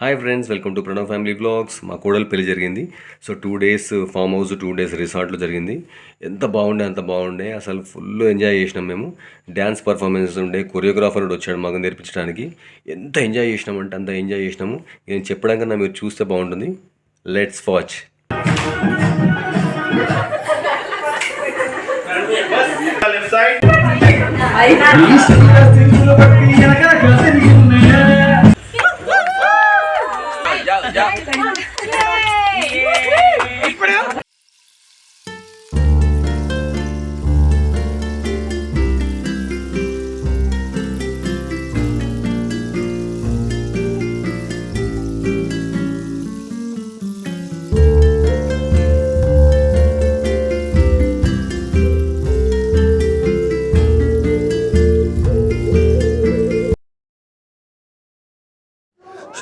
Hi friends, welcome to Pranav family blogs. మా కోడలు పెళ్లి జరిగింది. So 2 days farm house, 2 days రిసార్ట్లో జరిగింది. ఎంత బాగుండే అంత బాగుండే, అసలు ఫుల్ ఎంజాయ్ చేసినాం మేము. డ్యాన్స్ పర్ఫార్మెన్సెస్ ఉండే, కొరియోగ్రాఫర్ కూడా వచ్చాడు మాకు నేర్పించడానికి. ఎంత ఎంజాయ్ చేసినామంటే అంత ఎంజాయ్ చేసినాము. నేను చెప్పడం కన్నా మీరు చూస్తే బాగుంటుంది. Let's watch.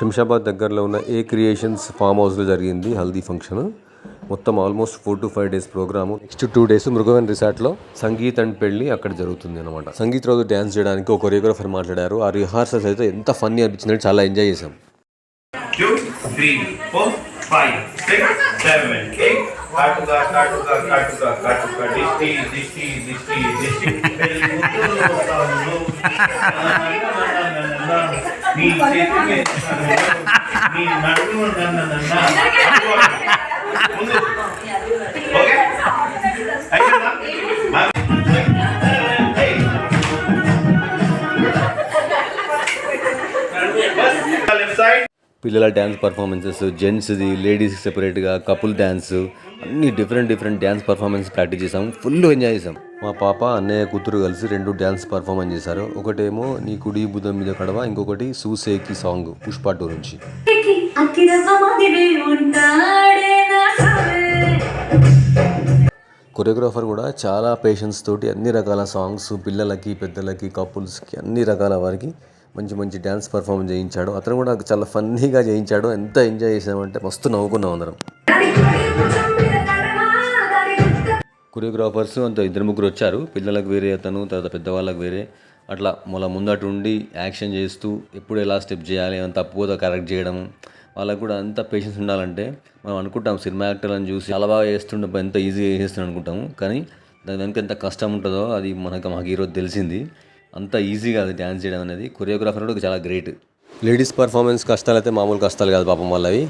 శంషాబాద్ దగ్గరలో ఉన్న ఏ క్రియేషన్స్ ఫామ్ హౌస్లో జరిగింది హల్దీ ఫంక్షన్. మొత్తం almost 4 to 5 days programme. Next 2 days Mrugavan రిసార్ట్లో సంగీత్ అండ్ పెళ్లి అక్కడ జరుగుతుంది అనమాట. సంగీత్ రోజు డ్యాన్స్ చేయడానికి ఒక కొరియోగ్రాఫర్ మాట్లాడారు. ఆ రిహార్సల్స్ అయితే ఎంత ఫన్నీ అనిపించిందంటే చాలా ఎంజాయ్ చేసాం. 2, 3, 4, 5, 6, 7, 8 కాటుగా కాటుగా కాటుగా కాటుగా దిష్టి దిష్టి దిష్టి దిష్టి నీ చేతికి నీ నడుము ఓకే అయిపోయిందా లెఫ్ట్ సైడ్. పిల్లల డ్యాన్స్ పర్ఫార్మెన్సెస్, జెంట్స్ది, లేడీస్కి సెపరేట్గా, కపుల్ డ్యాన్స్, అన్ని డిఫరెంట్ డ్యాన్స్ పర్ఫార్మెన్స్ ప్రాక్టీస్ చేసాం. ఫుల్ ఎంజాయ్ చేసాం. మా పాప అన్నయ్య కూతురు కలిసి 2 డ్యాన్స్ పర్ఫార్మెన్స్ చేశారు. ఒకటేమో నీ కుడి బుధం మీద కడవ, ఇంకొకటి సూసేకి సాంగ్ పుష్ప 2 నుంచి. కొరియోగ్రాఫర్ కూడా చాలా పేషెన్స్ తోటి అన్ని రకాల సాంగ్స్ పిల్లలకి, పెద్దలకి, కపుల్స్కి అన్ని రకాల వారికి మంచి మంచి డ్యాన్స్ పర్ఫార్మెన్స్ చేయించాడు. అతను కూడా చాలా ఫన్నీగా చేయించాడు. ఎంత ఎంజాయ్ చేసామంటే మస్తు నవ్వుకున్నాం అందరం. కొరియోగ్రాఫర్స్ అంత 2-3 వచ్చారు. పిల్లలకు వేరే అతను, తర్వాత పెద్దవాళ్ళకి వేరే, అట్లా మళ్ళీ ముందట ఉండి యాక్షన్ చేస్తూ ఎప్పుడు ఎలా స్టెప్ చేయాలి, ఏమైనా తప్పుగా కరెక్ట్ చేయడం, వాళ్ళకు కూడా అంత పేషెన్స్ ఉండాలంటే మనం అనుకుంటాం సినిమా యాక్టర్లను చూసి చాలా బాగా చేస్తుండే, ఎంత ఈజీగా చేస్తున్నాం అనుకుంటాము. కానీ దానికి ఎంత కష్టం ఉంటుందో అది మాకు ఈరోజు తెలిసింది. అంత ఈజీగా అది డ్యాన్స్ చేయడం అనేది. కొరియోగ్రాఫర్ కూడా చాలా గ్రేట్. లేడీస్ పర్ఫార్మెన్స్ కష్టాలు అయితే మామూలు కష్టాలు కాదు పాపం. వాళ్ళవి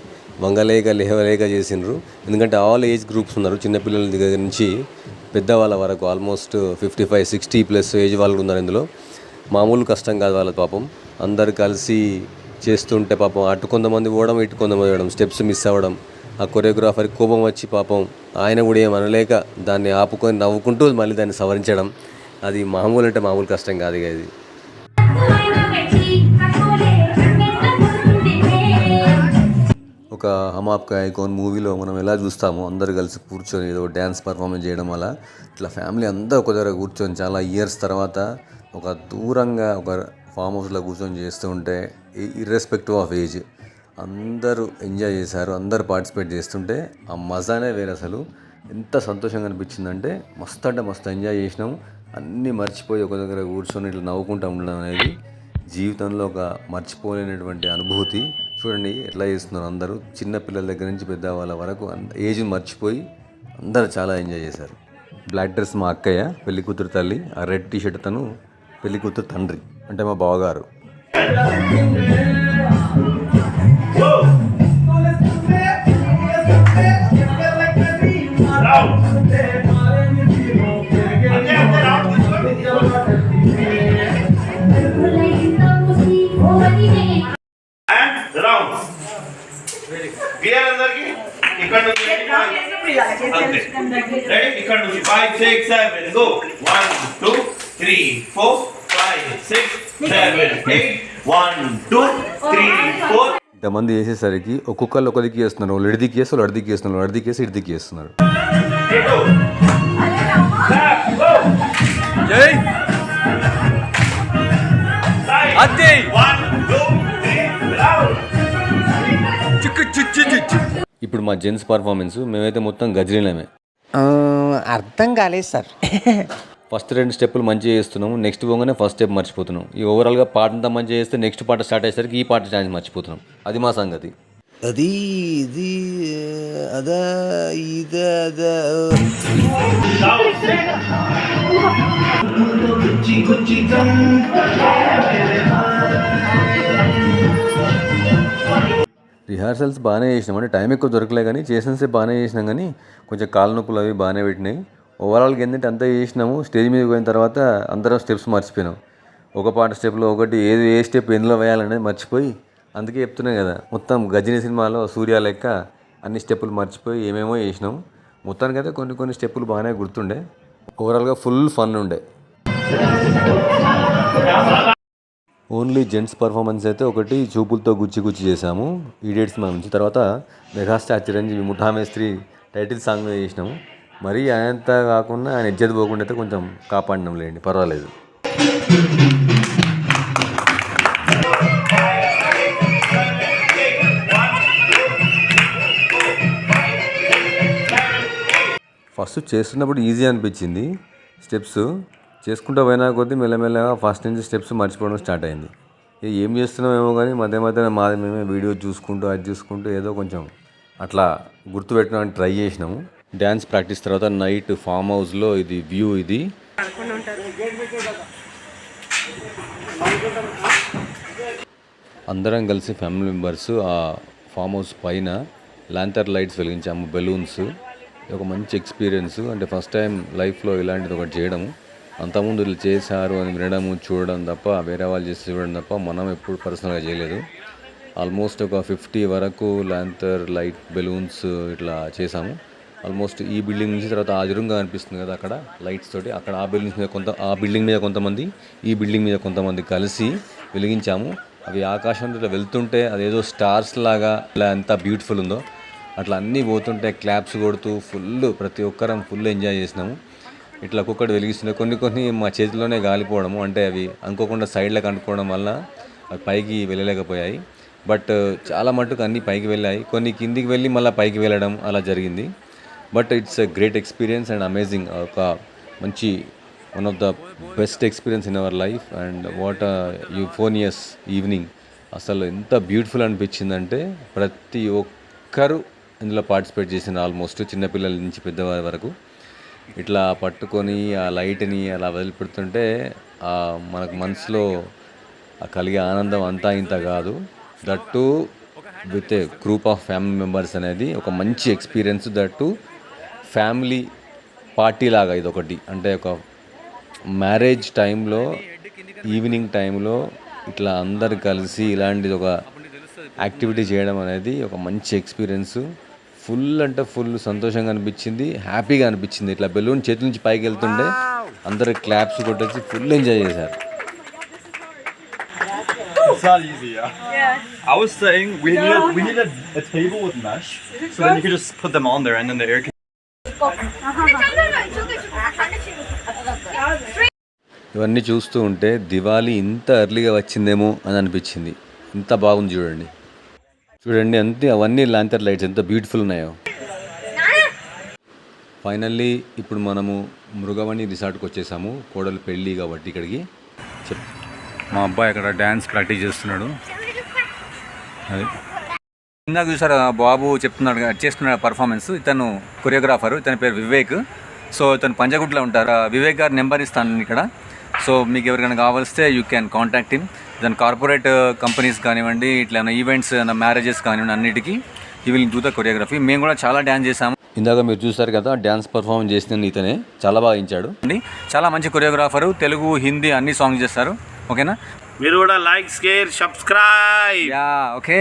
వంగలేక లేవలేక చేసిండ్రు. ఎందుకంటే ఆల్ ఏజ్ గ్రూప్స్ ఉన్నారు, చిన్నపిల్లల దగ్గర నుంచి పెద్దవాళ్ళ వరకు. ఆల్మోస్ట్ 55-60+ ఏజ్ వాళ్ళు ఉన్నారు ఇందులో. మామూలు కష్టం కాదు వాళ్ళ పాపం. అందరు కలిసి చేస్తుంటే పాపం అటు కొంతమంది పోవడం, ఇటు కొంతమంది పోవడం, స్టెప్స్ మిస్ అవ్వడం. ఆ కొరియోగ్రాఫర్కి కోపం వచ్చి పాపం ఆయన కూడా ఏమనలేక దాన్ని ఆపుకొని నవ్వుకుంటూ మళ్ళీ దాన్ని సవరించడం. అది మామూలు అంటే మామూలు కష్టం కాదు ఇది. ఒక హమ్ ఆప్కా ఐకాన్ మూవీలో మనం ఎలా చూస్తామో అందరు కలిసి కూర్చొని ఏదో డ్యాన్స్ పర్ఫార్మెన్స్ చేయడం వల్ల ఇట్లా ఫ్యామిలీ అందరూ ఒక దగ్గర కూర్చొని చాలా ఇయర్స్ తర్వాత ఒక దూరంగా ఒక ఫామ్ హౌస్లో కూర్చొని చేస్తూ ఉంటే ఇర్రెస్పెక్టివ్ ఆఫ్ ఏజ్ అందరూ ఎంజాయ్ చేశారు. అందరూ పార్టిసిపేట్ చేస్తుంటే ఆ మజానే వేరే. అసలు ఎంత సంతోషంగా అనిపించిందంటే మస్తు అంటే మస్తు ఎంజాయ్ చేసినాము. అన్నీ మర్చిపోయి ఒక దగ్గర కూర్చొని ఇట్లా నవ్వుకుంటూ ఉండడం అనేది జీవితంలో ఒక మర్చిపోలేనటువంటి అనుభూతి. చూడండి ఎట్లా చేస్తున్నారు అందరూ, చిన్నపిల్లల దగ్గర నుంచి పెద్దవాళ్ళ వరకు ఏజ్ మర్చిపోయి అందరూ చాలా ఎంజాయ్ చేశారు. బ్లాక్ డ్రెస్ మా అక్కయ్య, పెళ్లి కూతురు తల్లి. ఆ రెడ్ టీషర్ట్ తను పెళ్లి కూతురు తండ్రి, అంటే మా బావగారు. ఇక్కడ నుంచి ఇక్కడ నుంచి 5, 6, 7 గో 1, 2, 3, 4, 5, 6, 7, 8 1, 2, 3, 4. ఇంతమంది వేసేసరికి ఒక్కొక్కళ్ళు ఒక దిక్కు చేస్తున్నారు. వాళ్ళు ఎడిదికి చేసి వాళ్ళు అడిదికి చేస్తున్నారు, అడిదికి చేసి ఇడిదికి చేస్తున్నారు. ఇప్పుడు మా జెంట్స్ పర్ఫార్మెన్స్ మేమైతే మొత్తం గజ్రీలమే. అర్థం కాలేదు సార్. ఫస్ట్ 2 స్టెప్పులు మంచిగా చేస్తున్నాము, నెక్స్ట్ పోగానే ఫస్ట్ స్టెప్ మర్చిపోతున్నాం. ఈ ఓవరాల్గా పాట అంతా మంచిగా చేస్తే నెక్స్ట్ పాట స్టార్ట్ అయ్యేసరికి ఈ పాట ఛాన్స్ మర్చిపోతున్నాం. అది మా సంగతి. అది ఇది అదా ఇదా అదా. రిహార్సల్స్ బాగానే చేసినాం, అంటే టైం ఎక్కువ దొరకలే కానీ చేసినసేపు బాగానే చేసినాం, కానీ కొంచెం కాళ్ళ నొప్పులు అవి బాగానే పెట్టినాయి. ఓవరాల్గా ఏంటంటే అంతా చేసినాము. స్టేజ్ మీద పోయిన తర్వాత అందరం స్టెప్స్ మర్చిపోయినాం. ఒక పాట స్టెప్లో ఒకటి ఏ స్టెప్ ఎందులో వేయాలనేది మర్చిపోయి, అందుకే చెప్తున్నాం కదా, మొత్తం గజిని సినిమాలో సూర్య లెక్క అన్ని స్టెప్పులు మర్చిపోయి ఏమేమో చేసినాం. మొత్తానికైతే కొన్ని స్టెప్పులు బాగానే గుర్తుండే. ఓవరాల్గా ఫుల్ ఫన్ ఉండే. ఓన్లీ జెంట్స్ పర్ఫార్మెన్స్ అయితే ఒకటి చూపులతో గుచ్చి చేసాము ఈడియట్స్ మన నుంచి. తర్వాత మెగాస్టార్ చిరంజీవి ముఠా మేస్త్రి టైటిల్ సాంగ్ మీద చేసినాము. మరీ అంత కాకుండా ఆయన ఇజ్జత్ పోకుండా అయితే కొంచెం కాపాడినాం లేండి, పర్వాలేదు. ఫస్ట్ చేస్తున్నప్పుడు ఈజీ అనిపించింది. స్టెప్స్ చేసుకుంటూ పోయినా కొద్దీ మెల్లమెల్లగా ఫస్ట్ నుంచి స్టెప్స్ మర్చిపోవడం స్టార్ట్ అయింది. ఏం చేస్తున్నామేమో కానీ మధ్య మాది మేమే వీడియో చూసుకుంటూ అది చూసుకుంటూ ఏదో కొంచెం అట్లా గుర్తుపెట్టడానికి ట్రై చేసినాము. డ్యాన్స్ ప్రాక్టీస్ తర్వాత నైట్ ఫామ్ హౌస్లో ఇది వ్యూ, ఇది అందరం కలిసి ఫ్యామిలీ మెంబర్స్ ఆ ఫామ్ హౌస్ పైన లాంతర్ లైట్స్ వెలిగించాము, బెలూన్స్. ఒక మంచి ఎక్స్పీరియన్స్. అంటే ఫస్ట్ టైం లైఫ్లో ఇలాంటిది ఒకటి చేయడము. అంతకుముందు వీళ్ళు చేశారు అని వినడము చూడడం తప్ప, వేరే వాళ్ళు చేసి చూడడం తప్ప మనం ఎప్పుడు పర్సనల్గా చేయలేదు. ఆల్మోస్ట్ ఒక 50 వరకు లాంతర్ లైట్ బెలూన్స్ ఇట్లా చేసాము. ఆల్మోస్ట్ ఈ బిల్డింగ్ నుంచి తర్వాత ఆ ఎదురుగా అనిపిస్తుంది కదా అక్కడ లైట్స్ తోటి, అక్కడ ఆ బిల్డింగ్స్ మీద ఆ బిల్డింగ్ మీద కొంతమంది, ఈ బిల్డింగ్ మీద కొంతమంది కలిసి వెలిగించాము. అవి ఆకాశంలో ఇట్లా వెళ్తుంటే అదేదో స్టార్స్ లాగా ఇలా ఎంత బ్యూటిఫుల్ ఉందో అట్లా అన్నీ పోతుంటే క్లాప్స్ కొడుతూ ప్రతి ఒక్కరం ఫుల్ ఎంజాయ్ చేసినాము. ఇట్లా ఒక్కొక్కటి వెలిగిస్తున్నాయి. కొన్ని మా చేతిలోనే గాలిపోవడము, అంటే అవి అనుకోకుండా సైడ్లకు అనుకోవడం వల్ల అవి పైకి వెళ్ళలేకపోయాయి. బట్ చాలా మటుకు అన్నీ పైకి వెళ్ళాయి, కొన్ని కిందికి వెళ్ళి మళ్ళీ పైకి వెళ్ళడం అలా జరిగింది. But it's a great experience and amazing. ఒక మంచి one of the best experience in our life. And what euphonious evening. అసలు ఎంత బ్యూటిఫుల్ అనిపించిందంటే ప్రతి ఒక్కరు ఇందులో పార్టిసిపేట్ చేసిన, ఆల్మోస్ట్ చిన్నపిల్లల నుంచి పెద్దవారి వరకు. ఇట్లా పట్టుకొని ఆ లైట్ని అలా వదిలిపెడుతుంటే మనకు మనసులో కలిగే ఆనందం అంతా ఇంత కాదు. That with a group of family members అనేది ఒక మంచి ఎక్స్పీరియన్స్. దట్టు ఫ్యామిలీ పార్టీ లాగా ఇదొకటి. అంటే ఒక మ్యారేజ్ టైంలో ఈవినింగ్ టైంలో ఇట్లా అందరు కలిసి ఇలాంటిది ఒక యాక్టివిటీ చేయడం అనేది ఒక మంచి ఎక్స్పీరియన్స్. ఫుల్ అంటే ఫుల్ సంతోషంగా అనిపించింది, హ్యాపీగా అనిపించింది. ఇట్లా బెలూన్ చేతుల నుంచి పైకి వెళ్తుంటే అందరు క్లాప్స్ కొట్టేసి ఫుల్ ఎంజాయ్ చేశారు. It's not easy, yeah. I was saying we need a table with mesh, so then you could just put them on there and then the air can... ఇవన్నీ చూస్తూ ఉంటే దివాళీ ఇంత ఎర్లీగా వచ్చిందేమో అని అనిపించింది. ఇంత బాగుంది చూడండి అంతే. అవన్నీ లాంతర్ లైట్స్ ఎంత బ్యూటిఫుల్ ఉన్నాయో. ఫైనల్లీ ఇప్పుడు మనము మృగవణి రిసార్ట్కి వచ్చేసాము. కోడలు పెళ్ళి కాబట్టి ఇక్కడికి. మా అబ్బాయి అక్కడ డ్యాన్స్ ప్రాక్టీస్ చేస్తున్నాడు. అది ఇందాక చూసారు బాబు చెప్తున్నాడు, చేస్తున్నాడు పర్ఫార్మెన్స్. ఇతను కొరియోగ్రాఫరు, ఇతని పేరు వివేక్. సో ఇతను పంజగుట్లో ఉంటారు. వివేక్ గారి నెంబర్ ఇస్తాను ఇక్కడ. సో మీకు ఎవరికైనా కావాల్స్తే యూ క్యాన్ కాంటాక్ట్ హిమ్. దాని కార్పొరేట్ కంపెనీస్ కానివ్వండి, ఇట్లా ఈవెంట్స్, మ్యారేజెస్ కానివ్వండి, అన్నిటికీ ఈ విల్ డూ ద కొరియోగ్రఫీ. మేము కూడా చాలా డ్యాన్స్ చేసాము. ఇందాక మీరు చూసారు కదా డ్యాన్స్ పర్ఫార్మెన్స్ చేసిన ఇతనే చాలా బాగా ఇచ్చాడు అండి. చాలా మంచి కొరియోగ్రాఫరు. తెలుగు, హిందీ అన్ని సాంగ్స్ చేస్తారు. ఓకేనా? మీరు కూడా like, share, subscribe. Yeah okay.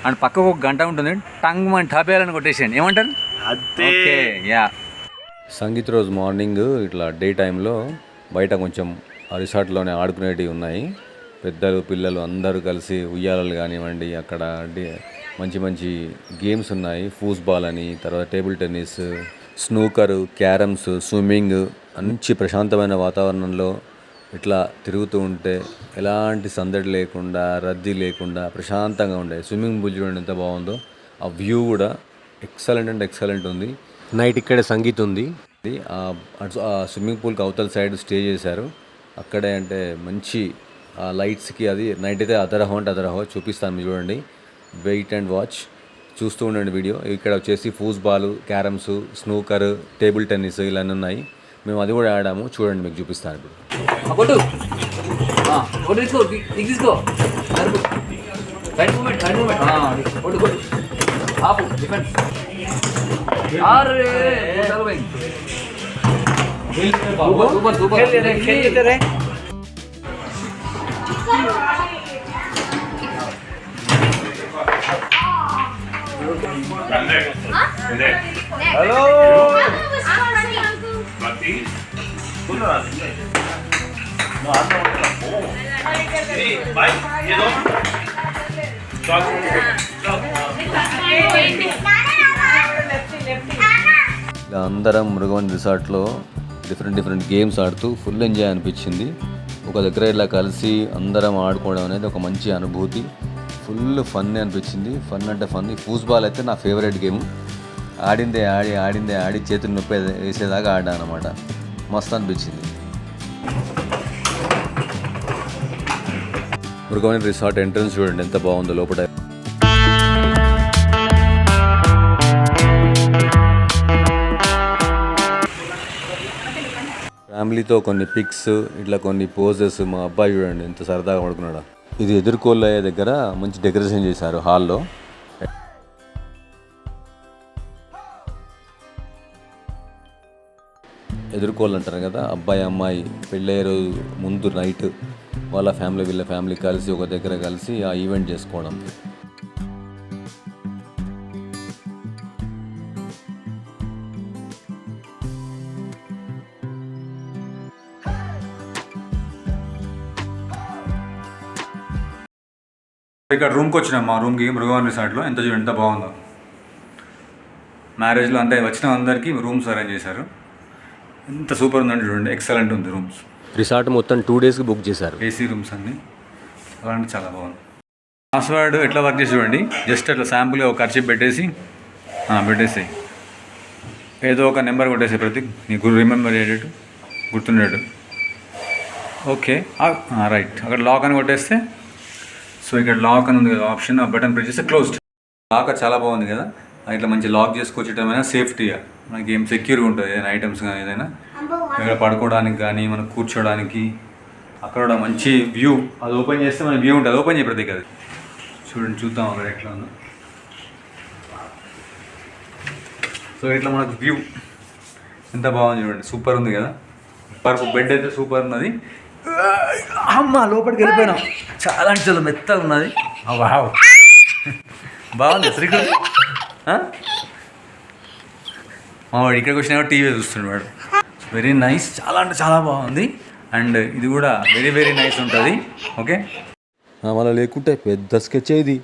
And పక్కకు ఒక గంట ఉంటుంది, టంగ్ మన టాపేయాలని కొట్టేసేయండి. ఏమంటారు? అంతే. Okay yeah. సంగీత్ రోజు మార్నింగ్ ఇట్లా డే టైంలో బయట కొంచెం ఆ రిసార్ట్లోనే ఆడుకునేటివి ఉన్నాయి. పెద్దలు పిల్లలు అందరూ కలిసి ఉయ్యాలలు కానివ్వండి, అక్కడ మంచి గేమ్స్ ఉన్నాయి. ఫూస్బాల్ అని, తర్వాత టేబుల్ టెన్నిస్, స్నూకరు, క్యారమ్స్, స్విమ్మింగ్. మంచి ప్రశాంతమైన వాతావరణంలో ఇట్లా తిరుగుతూ ఉంటే ఎలాంటి సందడి లేకుండా, రద్దీ లేకుండా ప్రశాంతంగా ఉండే. స్విమ్మింగ్ పూల్ చూడండి ఎంత బాగుందో. ఆ వ్యూ కూడా ఎక్సలెంట్ అంటే ఎక్సలెంట్ ఉంది. నైట్ ఇక్కడే సంగీత్ ఉంది. స్విమ్మింగ్ పూల్కి అవతల సైడ్ స్టే చేశారు. అక్కడే అంటే మంచి లైట్స్కి అది నైట్ అయితే అదరహో చూపిస్తాను, మీరు చూడండి. వెయిట్ అండ్ వాచ్, చూస్తూ ఉండండి వీడియో. ఇక్కడ వచ్చేసి ఫూస్బాల్, క్యారమ్స్, స్నూకర్, టేబుల్ టెన్నిస్ ఇలా ఉన్నాయి. మేము అది కూడా ఆడాము, చూడండి మీకు చూపిస్తాను ఇప్పుడు. ఇలా అందరం మృగవన్ రిసార్ట్లో డిఫరెంట్ గేమ్స్ ఆడుతూ ఫుల్ ఎంజాయ్ అనిపించింది. ఒక దగ్గర ఇలా కలిసి అందరం ఆడుకోవడం అనేది ఒక మంచి అనుభూతి. ఫుల్ ఫన్ అనిపించింది. ఫన్ అంటే ఫన్. ఈ ఫూస్బాల్ అయితే నా ఫేవరెట్ గేమ్. ఆడిందే ఆడి చేతులు నొప్పి వేసేదాకా ఆడాను అనమాట. మస్తు అనిపించింది. మృగవన్ రిసార్ట్ ఎంట్రన్స్ చూడండి ఎంత బాగుందో లోపల. ఫ్యామిలీతో కొన్ని పిక్స్, ఇట్లా కొన్ని పోజెస్. మా అబ్బాయి చూడండి ఎంత సరదాగా పడుకున్నాడు. ఇది ఎదుర్కోళ్ళయ్యే దగ్గర మంచి డెకరేషన్ చేశారు హాల్లో. ఎదుర్కోళ్ళు అంటారు కదా, అబ్బాయి అమ్మాయి పెళ్ళయ్యే రోజు ముందు నైట్ వాళ్ళ ఫ్యామిలీ వీళ్ళ ఫ్యామిలీ కలిసి ఒక దగ్గర కలిసి ఆ ఈవెంట్ చేసుకోవడం. ఇక్కడ రూమ్కి వచ్చినాం, మా రూమ్కి మృగవన్ రిసార్ట్లో. ఎంత బాగుందో. మ్యారేజ్లో అంటే వచ్చిన అందరికీ రూమ్స్ అరేంజ్ చేశారు. ఎంత సూపర్ ఉందంటే చూడండి, ఎక్సలెంట్ ఉంది రూమ్స్. రిసార్ట్ మొత్తం 2 daysకి బుక్ చేశారు. ఏసీ రూమ్స్ అన్నీ అలాంటి చాలా బాగుంది. పాస్వర్డ్ ఎట్లా వర్క్ చేసి చూడండి. జస్ట్ అట్లా శాంపుల్గా ఒక ఖర్చు పెట్టేసి ఏదో ఒక నెంబర్ కొట్టేసి ప్రతి నీకు రిమెంబర్ అయ్యేటట్టు గుర్తుండేటట్టు. Okay right. అక్కడ లాక్ అని కొట్టేస్తే, సో ఇక్కడ లాక్ అని ఉంది కదా ఆప్షన్, ఆ బటన్ ప్రెస్ చేస్తే క్లోజ్డ్. లాక్ చాలా బాగుంది కదా. ఇట్లా మంచి లాక్ చేసుకొచ్చేటమైనా సేఫ్టీగా మనకి ఏం సెక్యూర్గా ఉంటుంది. ఏదైనా ఐటమ్స్ కానీ ఏదైనా ఇక్కడ పడుకోవడానికి కానీ మనకు కూర్చోడానికి. అక్కడ కూడా మంచి వ్యూ. అది ఓపెన్ చేస్తే మన వ్యూ ఉంటుంది. ఓపెన్ చేయ ప్రతి అది చూడండి, చూద్దాం అక్కడ ఎట్లా ఉందో. సో ఇట్లా మనకు వ్యూ ఎంత బాగుంది చూడండి, సూపర్ ఉంది కదా. బెడ్ అయితే సూపర్ ఉన్నది. అమ్మ లోపలికి వెళ్ళిపోయినాం. చాలా అంటే చాలా మెత్తగా ఉన్నది. వావ్ బాగుంది శ్రీకృష్ణ. మావాడు ఇక్కడికి వచ్చినా టీవీ చూస్తున్నాడు. వెరీ నైస్, చాలా అంటే చాలా బాగుంది. అండ్ ఇది కూడా వెరీ నైస్ ఉంటుంది. ఓకే, మళ్ళీ లేకుంటే పెద్ద స్కెచ్ ఇది.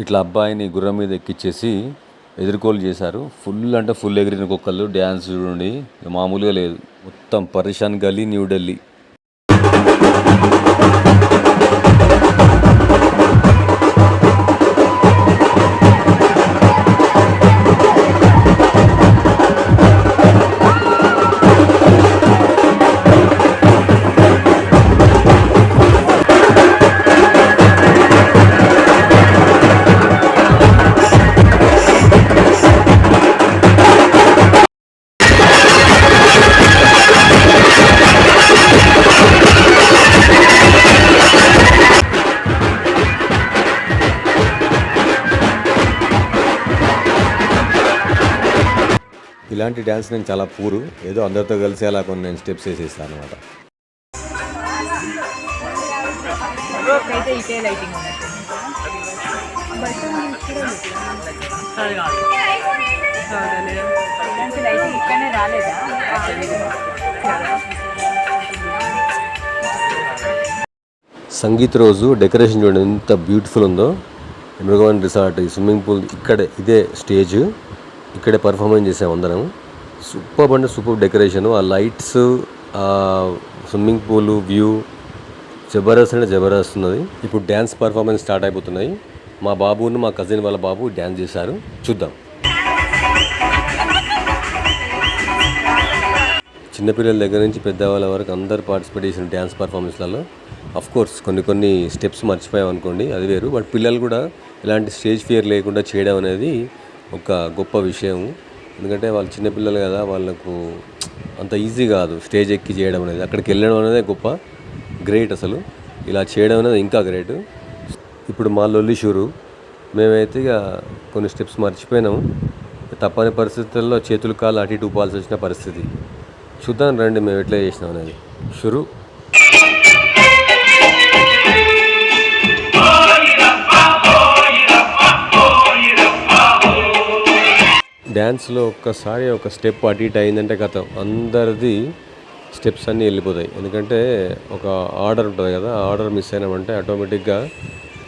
ఇట్లా అబ్బాయిని గుర్రం మీద ఎక్కిచ్చేసి ఎదుర్కోలు చేశారు. ఫుల్ అంటే ఫుల్ ఎగిరిన కుక్కలు. డ్యాన్స్ చూడండి మామూలుగా లేదు. మొత్తం పరేషాన్ గల్లీ, న్యూఢిల్లీ. ఇలాంటి డ్యాన్స్ నేను చాలా పూరు. ఏదో అందరితో కలిసి అలా కొన్ని నేను స్టెప్స్ వేసేస్తాను అనమాట. సంగీత్ రోజు డెకరేషన్ చూడండి ఎంత బ్యూటిఫుల్ ఉందో. మృగవన్ రిసార్ట్ ఈ స్విమ్మింగ్ పూల్ ఇక్కడే, ఇదే స్టేజ్, ఇక్కడే పర్ఫార్మెన్స్ చేసాము అందరం. సూపర్ అంటే సూపర్ డెకరేషన్. ఆ లైట్స్, ఆ స్విమ్మింగ్ పూల్ వ్యూ జబర్దస్త్ అంటే జబర్దస్త్ ఉన్నది. ఇప్పుడు డ్యాన్స్ పర్ఫార్మెన్స్ స్టార్ట్ అయిపోతున్నాయి. మా బాబును మా కజిన్ వాళ్ళ బాబు డ్యాన్స్ చేశారు, చూద్దాం. చిన్నపిల్లల దగ్గర నుంచి పెద్దవాళ్ళ వరకు అందరు పార్టిసిపేట్ చేసిన డ్యాన్స్ పర్ఫార్మెన్స్లలో కోర్స్ కొన్ని స్టెప్స్ మర్చిపోయాం అనుకోండి, అది వేరు. బట్ పిల్లలు కూడా ఇలాంటి స్టేజ్ ఫియర్ లేకుండా చేయడం అనేది ఒక గొప్ప విషయం. ఎందుకంటే వాళ్ళు చిన్నపిల్లలు కదా, వాళ్ళకు అంత ఈజీ కాదు స్టేజ్ ఎక్కి చేయడం అనేది. అక్కడికి వెళ్ళడం అనేది గొప్ప గ్రేట్. అసలు ఇలా చేయడం అనేది ఇంకా గ్రేట్. ఇప్పుడు మా లొల్లి షూరు, మేమైతే ఇక కొన్ని స్టెప్స్ మర్చిపోయినాము. తప్పని పరిస్థితుల్లో చేతులు కాళ్ళు అటు ఇటు ఊపాల్సి వచ్చిన పరిస్థితి. చూద్దాం రండి మేము ఎట్లా చేసినాం అనేది. షురు. డ్యాన్స్లో ఒక్కసారి ఒక స్టెప్ అటు ఇటు అయిందంటే కథ అందరిది స్టెప్స్ అన్నీ వెళ్ళిపోతాయి. ఎందుకంటే ఒక ఆర్డర్ ఉంటుంది కదా, ఆ ఆర్డర్ మిస్ అయినామంటే ఆటోమేటిక్గా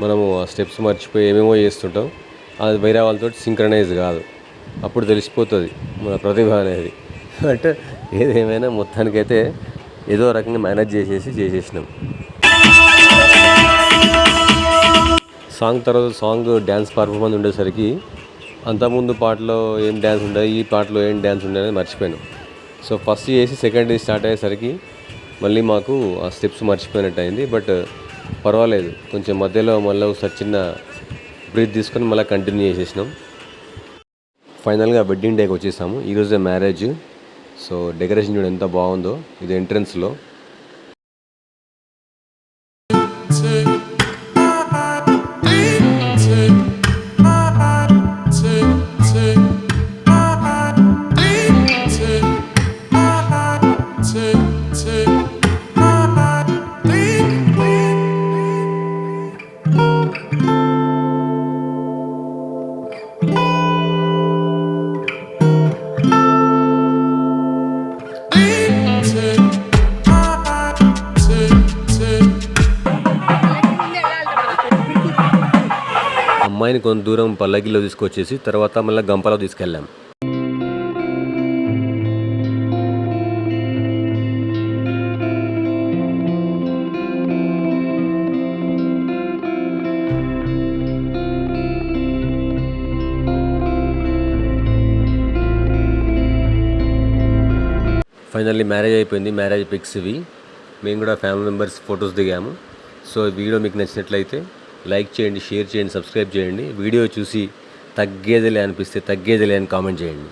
మనము ఆ స్టెప్స్ మర్చిపోయి ఏమేమో చేస్తుంటాం. అది వేరే వాళ్ళతో సింక్రనైజ్ కాదు. అప్పుడు తెలిసిపోతుంది మన ప్రతిభ అనేది. అంటే ఏదేమైనా మొత్తానికైతే ఏదో రకంగా మేనేజ్ చేసేసినాం. సాంగ్ తర్వాత సాంగ్ డ్యాన్స్ పర్ఫార్మెన్స్ ఉండేసరికి అంతకుముందు పాటలో ఏం డ్యాన్స్ ఉండే, ఈ పాటలో ఏం డ్యాన్స్ ఉండే అనేది మర్చిపోయాను. సో ఫస్ట్ చేసి సెకండ్ స్టార్ట్ అయ్యేసరికి మళ్ళీ మాకు ఆ స్టెప్స్ మర్చిపోయినట్టు అయింది. బట్ పర్వాలేదు, కొంచెం మధ్యలో మళ్ళీ ఒకసారి చిన్న బ్రీత్ తీసుకొని మళ్ళీ కంటిన్యూ చేసేసినాం. ఫైనల్గా వెడ్డింగ్ డేకి వచ్చేసాము. ఈరోజే మ్యారేజ్. సో డెకరేషన్ చూడండి ఎంత బాగుందో. ఇది ఎంట్రన్స్లో. అమ్మాయిని కొంత దూరం పల్లకిలో తీసుకొచ్చేసి తర్వాత మళ్ళీ గంపలో తీసుకెళ్ళాం. ఫైనల్లీ మ్యారేజ్ అయిపోయింది. మ్యారేజ్ పిక్స్ ఇవి. మేము కూడా ఫ్యామిలీ మెంబర్స్ ఫొటోస్ దిగాము. సో వీడియో మీకు నచ్చినట్లయితే లైక్ చేయండి, షేర్ చేయండి, సబ్స్క్రైబ్ చేయండి. వీడియో చూసి తగ్గేదిలే అనిపిస్తే తగ్గేదిలే అని కామెంట్ చేయండి.